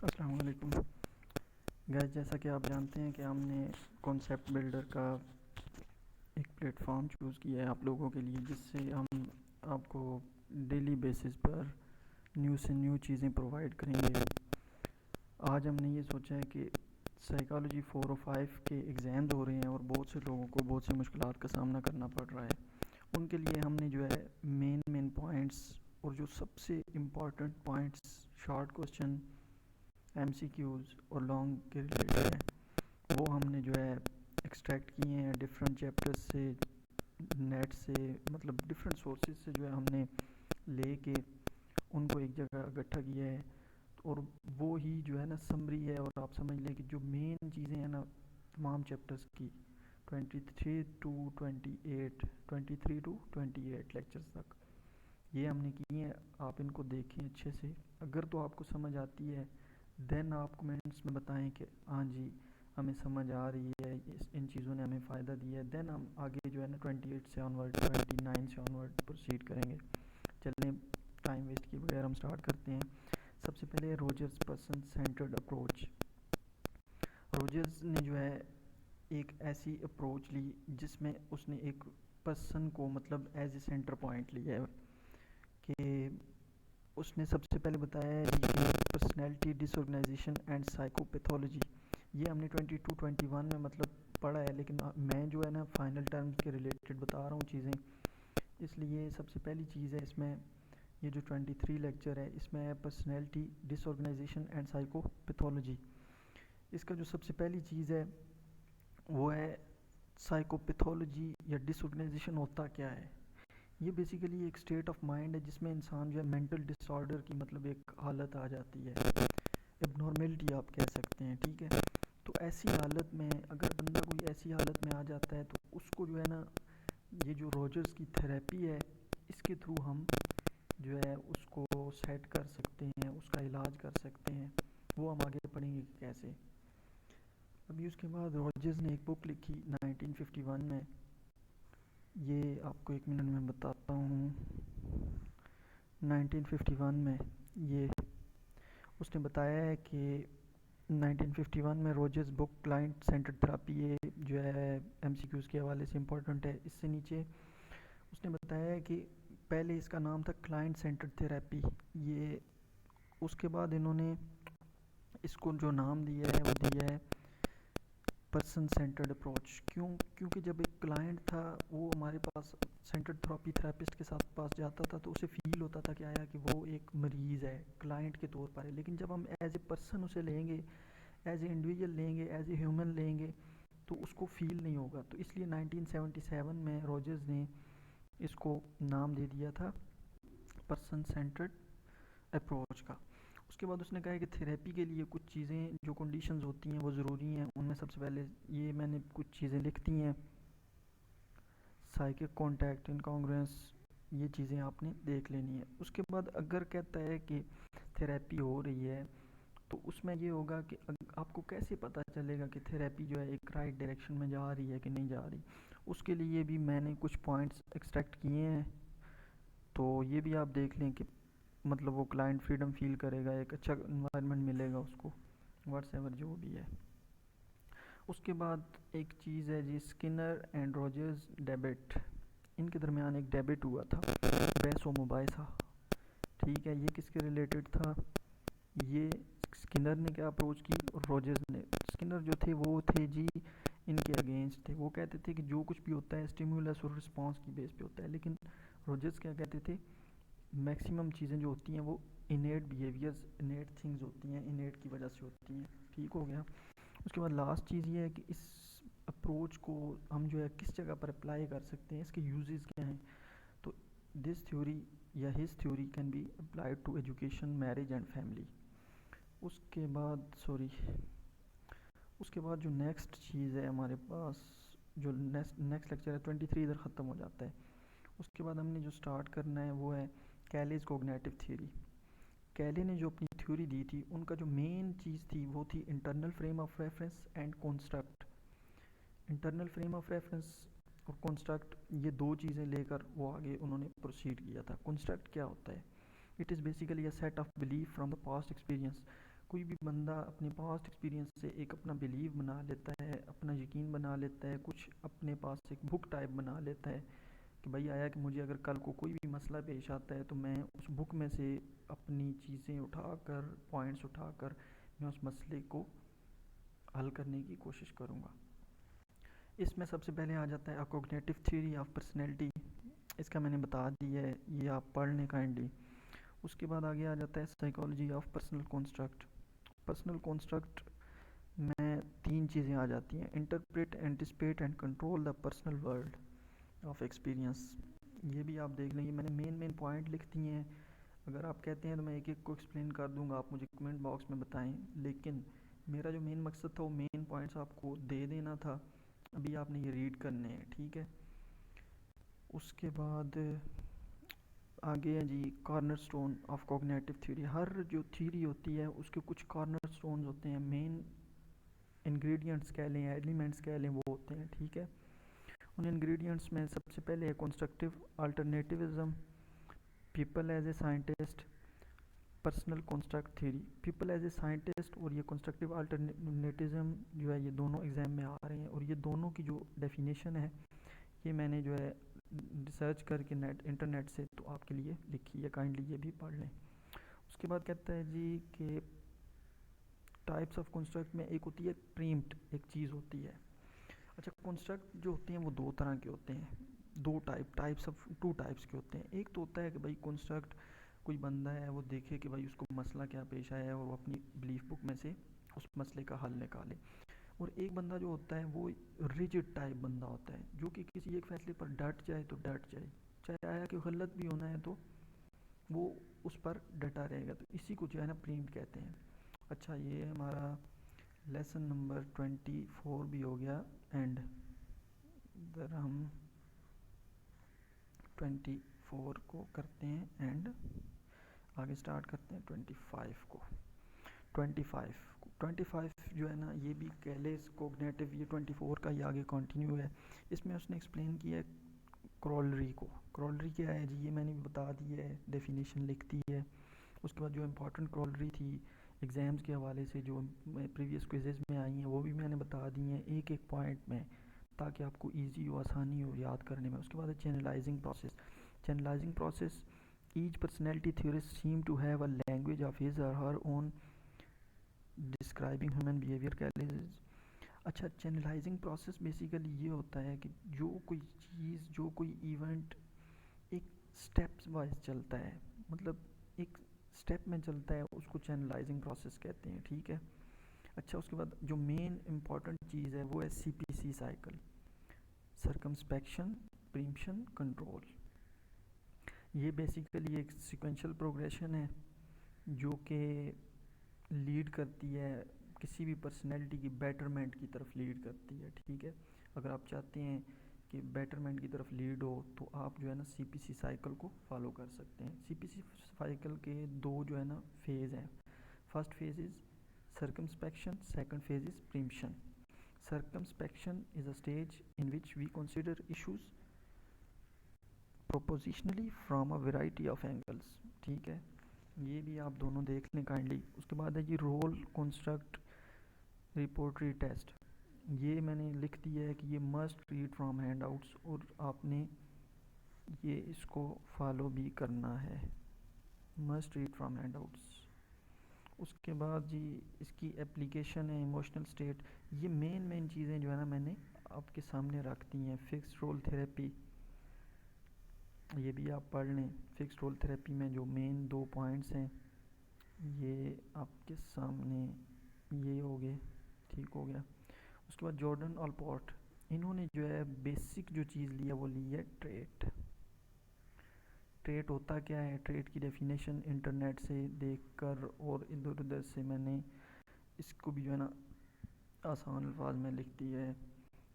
अस्सलाम वालेकुम गाइस। जैसा कि आप जानते हैं कि हमने कॉन्सेप्ट बिल्डर का एक प्लेटफॉर्म चूज़ किया है आप लोगों के लिए, जिससे हम आपको डेली बेसिस पर न्यू से न्यू चीज़ें प्रोवाइड करेंगे। आज हमने ये सोचा है कि साइकोलॉजी 4 और 5 के एग्ज़ाम्स हो रहे हैं और बहुत से लोगों को बहुत सी मुश्किलात का सामना करना पड़ रहा है। उनके लिए हमने जो है मेन पॉइंट्स और जो सबसे important points, short question, MCQs और लॉन्ग के रिलेटेड हैं, वो हमने जो है एक्सट्रैक्ट किए हैं डिफरेंट चैप्टर्स से, नेट से, मतलब डिफरेंट सोर्सेज से जो है हमने लेके उनको एक जगह इकट्ठा किया है। और वो ही जो है ना समरी है, और आप समझ लें कि जो मेन चीज़ें हैं ना तमाम चैप्टर्स की 23 टू 28 लेक्चर्स तक ये हमने किए हैं। आप इनको देखें अच्छे से, अगर तो आपको समझ आती है देन आप कमेंट्स में बताएं कि हाँ जी हमें समझ आ रही है, इन चीज़ों ने हमें फ़ायदा दिया है। देन हम आगे जो है ना 28 से ऑनवर्ड, 29 से ऑनवर्ड प्रोसीड करेंगे। चलें टाइम वेस्ट किए बगैर हम स्टार्ट करते हैं। सबसे पहले Rogers person centred approach. Rogers ने जो है एक ऐसी अप्रोच ली जिसमें उसने एक पर्सन को मतलब एज ए सेंटर पॉइंट लिया है कि उसने सबसे पहले बताया है पर्सनैलिटी डिसऑर्गेनाइजेशन एंड साइकोपैथोलॉजी। ये हमने 22-21 में मतलब पढ़ा है, लेकिन मैं जो है ना फाइनल टर्म्स के रिलेटेड बता रहा हूँ चीज़ें। इसलिए सबसे पहली चीज़ है इसमें, ये जो 23 लेक्चर है इसमें है पर्सनैलिटी डिसऑर्गेनाइजेशन एंड साइकोपैथोलॉजी। इसका जो सबसे पहली चीज़ है वो है साइकोपैथोलॉजी या डिसऑर्गेनाइजेशन होता क्या है। ये बेसिकली एक स्टेट ऑफ माइंड है जिसमें इंसान जो है मेंटल डिसऑर्डर की मतलब एक हालत आ जाती है, एबनॉर्मेलिटी आप कह सकते हैं, ठीक है। तो ऐसी हालत में अगर बंदा कोई ऐसी हालत में आ जाता है तो उसको जो है ना ये जो रोजर्स की थेरेपी है इसके थ्रू हम जो है उसको सेट कर सकते हैं, उसका इलाज कर सकते हैं। वो हम आगे पढ़ेंगे कि कैसे। अभी उसके बाद रोजर्स ने एक बुक लिखी 1951 में, ये आपको एक मिनट में बताता हूँ। 1951 में ये उसने बताया है कि 1951 में Rogers book client centred therapy, ये जो है एमसीक्यूज़ के हवाले से इम्पोर्टेंट है। इससे नीचे उसने बताया है कि पहले इसका नाम था क्लाइंट सेंटर्ड थेरेपी, ये उसके बाद इन्होंने इसको जो नाम दिया है वो दिया है पर्सन सेंटर्ड अप्रोच। क्योंकि जब एक क्लाइंट था वो हमारे पास सेंटर्ड थेरेपिस्ट के साथ पास जाता था तो उसे फील होता था कि आया कि वो एक मरीज़ है, क्लाइंट के तौर पर है। लेकिन जब हम एज ए पर्सन उसे लेंगे, एज ए इंडिविजुअल लेंगे, एज ए ह्यूमन लेंगे, तो उसको फील नहीं होगा। तो इसलिए 1977 में रोजर्स ने इसको नाम दे दिया था पर्सन सेंटर्ड अप्रोच का। उसके बाद उसने कहा है कि थेरेपी के लिए कुछ चीज़ें जो कंडीशंस होती हैं वो ज़रूरी हैं। उनमें सबसे पहले ये मैंने कुछ चीज़ें लिख दी हैं, साइकिक कॉन्टैक्ट, इनकॉन्ग्रुएंस, ये चीज़ें आपने देख लेनी है। उसके बाद अगर कहता है कि थेरेपी हो रही है तो उसमें ये होगा कि आपको कैसे पता चलेगा कि थेरेपी जो है एक राइट डायरेक्शन में जा रही है कि नहीं जा रही। उसके लिए भी मैंने कुछ पॉइंट्स एक्सट्रैक्ट किए हैं, तो ये भी आप देख लें कि मतलब वो क्लाइंट फ्रीडम फील करेगा, एक अच्छा इन्वायरमेंट मिलेगा उसको, व्हाट्सएवर जो भी है। उसके बाद एक चीज़ है जी, स्किनर एंड रोजर्स डेबेट। इनके दरमियान एक डेबेट हुआ था, बहस व मुबाहिसा, ठीक है। ये किसके रिलेटेड था, ये स्किनर ने क्या अप्रोच की और रोजर्स ने। स्किनर जो थे वो थे जी इनके अगेंस्ट थे, वो कहते थे कि जो कुछ भी होता है स्टिमुलस और रिस्पांस की बेस पे होता है। लेकिन रोजर्स क्या कहते थे, मैक्सिमम चीज़ें जो होती हैं वो इनेट बिहेवियर्स, इनेट थिंग्स होती हैं, इनेट की वजह से होती हैं, ठीक हो गया। उसके बाद लास्ट चीज़ ये है कि इस अप्रोच को हम जो है किस जगह पर अप्लाई कर सकते हैं, इसके यूजेस क्या हैं। तो दिस थ्योरी या his theory can be applied to education, marriage and family. उसके बाद उसके बाद जो नेक्स्ट चीज़ है हमारे पास, जो नेक्स्ट लेक्चर है 23 इधर ख़त्म हो जाता है। उसके बाद हमने जो स्टार्ट करना है वो है कैलेज कोग्निटिव थ्योरी। कैले ने जो अपनी थ्योरी दी थी उनका जो मेन चीज़ थी वो थी internal frame of reference and construct. Internal frame of reference और कॉन्स्ट्रक्ट, ये दो चीज़ें लेकर वो आगे उन्होंने प्रोसीड किया था। कॉन्स्ट्रक्ट क्या होता है, it is basically a set of belief from the past experience. कोई भी बंदा अपने पास्ट एक्सपीरियंस से एक अपना बिलीव बना लेता है, अपना यकीन बना लेता है, कुछ अपने पास एक बुक टाइप बना लेता है कि भाई आया कि मुझे अगर कल को कोई भी मसला पेश आता है तो मैं उस बुक में से अपनी चीज़ें उठाकर, पॉइंट्स उठाकर मैं उस मसले को हल करने की कोशिश करूँगा। इसमें सबसे पहले आ जाता है कॉग्निटिव थ्योरी ऑफ पर्सनैलिटी। इसका मैंने बता दिया है, ये आप पढ़ लें काइंडली। उसके बाद आगे आ जाता है psychology of personal construct. Personal construct में 3 चीज़ें आ जाती हैं: interpret, anticipate and control the personal world of experience. ये भी आप देख लेंगे, मैंने मेन पॉइंट लिख दिए हैं। अगर आप कहते हैं तो मैं एक एक को एक्सप्लेन कर दूंगा, आप मुझे कमेंट बॉक्स में बताएं, लेकिन मेरा जो मेन मकसद था वो मेन पॉइंट्स आपको दे देना था। अभी आपने ये रीड करने हैं, ठीक है। उसके बाद आगे है जी cornerstone of cognitive theory. हर जो थ्योरी होती है उसके कुछ कॉर्नर स्टोन होते हैं, मेन इंग्रेडिएंट्स कह लें, एलिमेंट्स कह लें, वो होते हैं, ठीक है। उन इंग्रेडिएंट्स में सबसे पहले है constructive alternativism, people as a scientist, personal construct theory. People as a scientist और ये कंस्ट्रक्टिव अल्टरनेटिज्म जो है, ये दोनों एग्जाम में आ रहे हैं, और ये दोनों की जो डेफिनेशन है ये मैंने जो है रिसर्च करके इंटरनेट से तो आपके लिए लिखी है, काइंडली ये भी पढ़ लें। उसके बाद कहता है जी कि टाइप्स ऑफ कंस्ट्रक्ट में एक होती है प्रीम्प्ट, एक चीज़ होती है। अच्छा, कंस्ट्रक्ट जो होते हैं वो 2 तरह के होते हैं, 2 टाइप्स ऑफ 2 टाइप्स के होते हैं। एक तो होता है कि भाई कंस्ट्रक्ट कोई बंदा है वो देखे कि भाई उसको मसला क्या पेश आया है और वो अपनी बिलीफ बुक में से उस मसले का हल निकाले। और एक बंदा जो होता है वो रिजिड टाइप बंदा होता है, जो कि किसी एक फैसले पर डट जाए तो डट जाए, चाहे आया कि गलत भी होना है तो वो उस पर डटा रहेगा। तो इसी को जो है ना प्रीम्प्ट कहते हैं। अच्छा, ये हमारा लेसन नंबर 24 भी हो गया, एंड इधर हम 24 को करते हैं एंड आगे स्टार्ट करते हैं 25 को। 25 जो है ना, ये भी कैलेस कोग्नेटिव, ये 24 का ही आगे कंटिन्यू है। इसमें उसने एक्सप्लेन किया है क्रॉलरी को। क्रॉलरी क्या है जी, ये मैंने भी बता दी है, डेफिनेशन लिख दी है। उसके बाद जो इम्पोर्टेंट क्रॉलरी थी एग्ज़ाम्स के हवाले से जो प्रीवियस क्विजेज़ में आई हैं वो भी मैंने बता दी हैं एक एक पॉइंट में, ताकि आपको ईजी हो, आसानी हो याद करने में। उसके बाद है channelising process. Channelising process, each personality theorist seem to have a language of his और her own describing human behaviour कैलेज। अच्छा, चैनलाइजिंग प्रोसेस बेसिकली ये होता है कि जो कोई चीज़, जो कोई इवेंट एक स्टेप्स वाइज चलता है, मतलब एक स्टेप में चलता है, उसको चैनलाइजिंग प्रोसेस कहते हैं, ठीक है। अच्छा, उसके बाद जो मेन इम्पॉर्टेंट चीज़ है वो है CPC साइकिल, सर्कमस्पेक्शन, प्रीम्पशन, कंट्रोल। ये बेसिकली एक सिक्वेंशियल प्रोग्रेशन है जो कि लीड करती है किसी भी पर्सनैलिटी की बेटरमेंट की तरफ लीड करती है, ठीक है। अगर आप चाहते हैं कि बेटरमेंट की तरफ लीड हो तो आप जो है ना CPC साइकिल को फॉलो कर सकते हैं। CPC साइकिल के 2 जो है ना फेज़ हैं। First phase is circumspection, second phase is preemption. Circumspection is a stage in which we consider issues propositionally from a variety of angles, ठीक है। ये भी आप दोनों देख लें काइंडली। उसके बाद है जी रोल कंस्ट्रक्ट रिपोर्टरी टेस्ट। ये मैंने लिख दिया है कि ये must read from hand outs, और आपने ये इसको फॉलो भी करना है, must read from hand outs. उसके बाद जी इसकी एप्लीकेशन है इमोशनल स्टेट। ये मेन चीज़ें जो है ना मैंने आपके सामने रख दी हैं। फिक्स्ड रोल थेरेपी, ये भी आप पढ़ लें। फिक्स्ड रोल थेरेपी में जो मेन 2 पॉइंट्स हैं ये आपके सामने ये हो गए, ठीक हो गया। उसके बाद जॉर्डन ऑलपोर्ट, इन्होंने जो है बेसिक जो चीज़ ली है वो ली है ट्रेट। ट्रेट होता क्या है, ट्रेट की डेफिनेशन इंटरनेट से देखकर और इधर उधर से मैंने इसको भी जो है ना आसान अल्फाज में लिख दिया है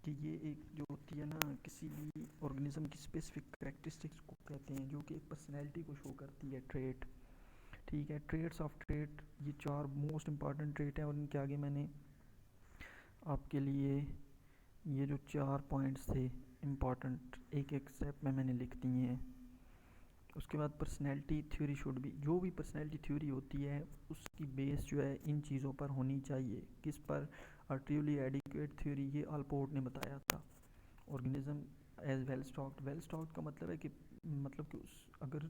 कि ये एक जो होती है ना किसी भी ऑर्गेनिज्म की स्पेसिफिक कैरेक्टरिस्टिक्स को कहते हैं, जो कि एक पर्सनैलिटी को शो करती है, ट्रेट, ठीक है। ट्रेट्स ऑफ ट्रेट, ये 4 मोस्ट इंपॉर्टेंट ट्रेट हैं, और इनके आगे मैंने आपके लिए ये जो 4 पॉइंट्स थे इम्पॉर्टेंट एक एक स्टेप में मैंने लिख दिए हैं, उसके बाद पर्सनैलिटी थ्योरी शुड भी, जो भी पर्सनैलिटी थ्योरी होती है उसकी बेस जो है इन चीज़ों पर होनी चाहिए। किस पर? ट्रूली एडिक्वेट थ्योरी, ये अल्पोर्ट ने बताया था। Organism as well stocked, well stocked का मतलब है कि अगर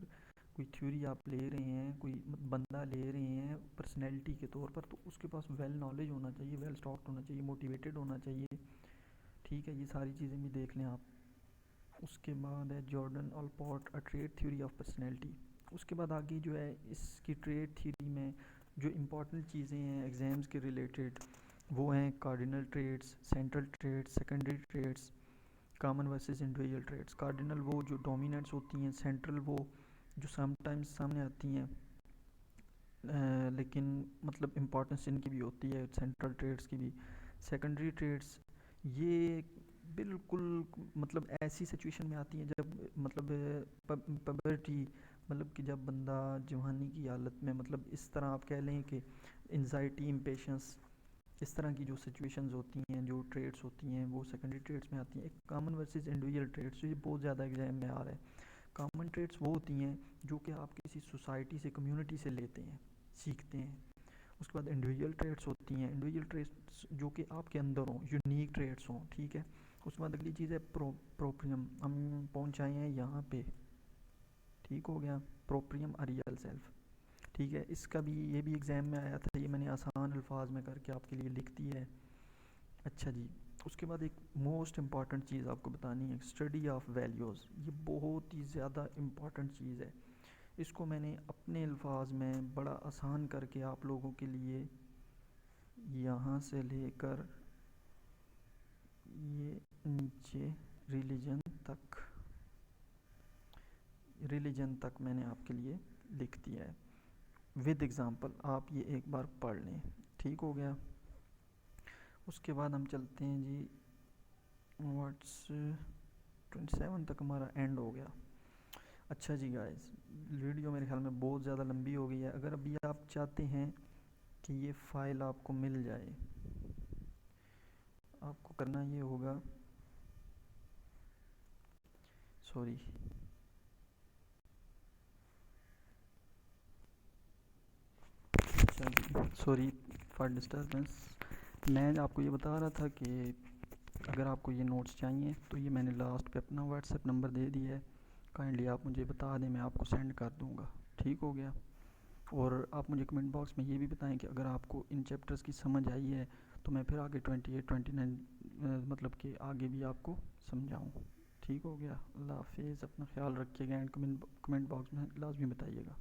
कोई थ्योरी आप ले रहे हैं, कोई बंदा ले रहे हैं पर्सनैलिटी के तौर पर, तो उसके पास वेल नॉलेज होना चाहिए, वेल स्टॉक्ड होना चाहिए, मोटिवेटेड होना चाहिए। ठीक है, ये सारी चीज़ें भी देख लें आप। उसके बाद है Jordan Allport a trait theory of personality. उसके बाद आगे जो है इसकी ट्रेट थ्योरी में जो इम्पोर्टेंट चीज़ें हैं एग्ज़ाम्स के रिलेटेड, वो हैं cardinal traits, central traits, secondary traits, common versus individual traits. Cardinal वो जो डोमिनेंट्स होती हैं, सेंट्रल वो जो समटाइम्स सामने आती हैं लेकिन मतलब इम्पोर्टेंस इनकी भी होती है, सेंट्रल ट्रेड्स की भी। सेकेंडरी ट्रेड्स ये बिल्कुल मतलब ऐसी सिचुएशन में आती हैं जब मतलब पबर्टी, मतलब कि जब बंदा जवानी की हालत में, मतलब इस तरह आप कह लें कि एंजाइटी, इम्पेशंस, इस तरह की जो सिचुएशंस होती हैं, जो ट्रेड्स होती हैं, वो सेकेंडरी ट्रेड्स में आती हैं। एक कॉमन वर्सेस इंडिविजुअल ट्रेड्स, ये बहुत ज़्यादा एग्जाम में आ रहा है। कॉमन ट्रेड्स वो होती हैं जो कि आप किसी सोसाइटी से, कम्युनिटी से लेते हैं, सीखते हैं। उसके बाद इंडिविजुअल ट्रेड्स होती हैं, इंडिविजुअल ट्रेड्स जो कि आपके अंदर हों, यूनिक ट्रेड्स हों। ठीक है, उसके बाद अगली चीज़ है प्रोप्रियम। हम पहुँचाए हैं यहाँ पे, ठीक हो गया, प्रोप्रियम अ रियल सेल्फ। ठीक है, इसका भी, ये भी एग्ज़ाम में आया था, ये मैंने आसान अल्फाज में करके आपके लिए लिख दी है। अच्छा जी, उसके बाद एक मोस्ट इम्पॉर्टेंट चीज़ आपको बतानी है, स्टडी ऑफ वैल्यूज़। ये बहुत ही ज़्यादा इम्पॉर्टेंट चीज़ है। इसको मैंने अपने अल्फाज में बड़ा आसान करके आप लोगों के लिए यहाँ से लेकर ये नीचे रिलीजन तक मैंने आपके लिए लिख दिया है विद एग्ज़ाम्पल। आप ये एक बार पढ़ लें, ठीक हो गया। उसके बाद हम चलते हैं जी, व्हाट्स 27 तक हमारा एंड हो गया। अच्छा जी गाइस, वीडियो मेरे ख्याल में बहुत ज़्यादा लंबी हो गई है। अगर अभी आप चाहते हैं कि ये फ़ाइल आपको मिल जाए, आपको करना ये होगा, सॉरी अच्छा जी, सॉरी फॉर डिस्टर्बेंस। मैं आपको ये बता रहा था कि अगर आपको ये नोट्स चाहिए तो ये मैंने लास्ट पे अपना व्हाट्सएप नंबर दे दिया है, काइंडली आप मुझे बता दें, मैं आपको सेंड कर दूँगा। ठीक हो गया। और आप मुझे कमेंट बॉक्स में ये भी बताएं कि अगर आपको इन चैप्टर्स की समझ आई है तो मैं फिर आगे 28 29 मतलब कि आगे भी आपको समझाऊँ। ठीक हो गया। अल्लाह हाफिज़, अपना ख्याल रखिएगा एंड कमेंट बॉक्स में लाजमी बताइएगा।